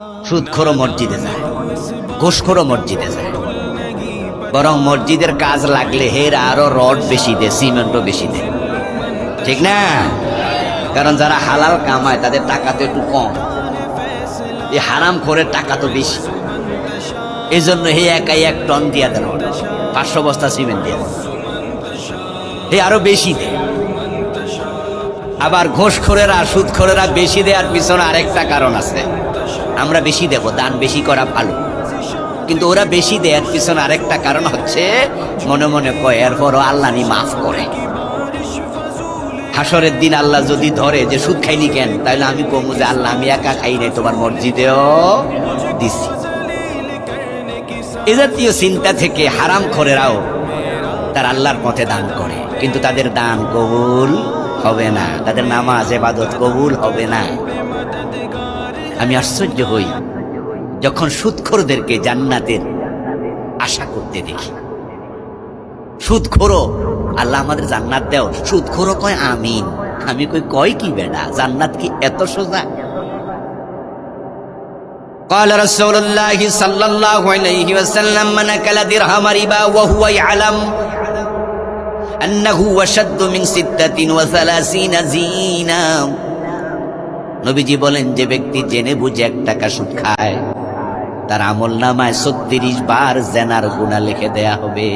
সুদখোরও মসজিদে যায়, ঘুষখোরও মসজিদে যায়, বরং মসজিদের কাজ লাগলে হের আরো রড বেশি দেয়, সিমেন্টও বেশি দেয়, ঠিক না? কারণ যারা হালাল কামায় তাদের টাকা তো একটু কম, এই হারাম খোরের টাকা তো বেশি। এই জন্য হে একাই 1 টন দিয়া দেন, 500 বস্তা সিমেন্ট দিয়া দেন, হে আরো বেশি দেয়। আবার ঘুষখোরেরা সুদখোরেরা বেশি দেওয়ার পিছনে আরেকটা কারণ আছে। আমরা বেশি দেব, দান বেশি করা ভালো, কিন্তু ওরা বেশি দেওয়ার পিছনে আরেকটা কারণ হচ্ছে মনে মনে কয় এরপরও আল্লাহ নি মাফ করে। হাসরের দিন আল্লাহ যদি ধরে যে সুদ খাইনি কেন, তাহলে আমি কমু যে আল্লাহ আমি একা খাই নাই, তোমার মসজিদেও দিছি। এ জাতীয় চিন্তা থেকে হারাম খোরেরাও তার আল্লাহর পথে দান করে, কিন্তু তাদের দান কবুল হবে না, তাদের নামাজ ইবাদত কবুল হবে না। আমি আশ্চর্য হই যখন সুদখোরদেরকে জান্নাতের আশা করতে দেখি। সুদখোরও আল্লাহ আমাদের জান্নাত দেও, সুদখোরও কয় আমিন। আমি কয় কি বেটা, জান্নাত কি এত সোজা? قال رسول الله صلى الله عليه وسلم من أكل درهم ربا وهو يعلم أنه أشد من 36 زينا। নবীজি বলেন, যে ব্যক্তি জেনে বুঝে 1 টাকা সুদ খায় তার আমল নামায় 36 বার জেনার গুনাহ লিখে দেয়া হবে।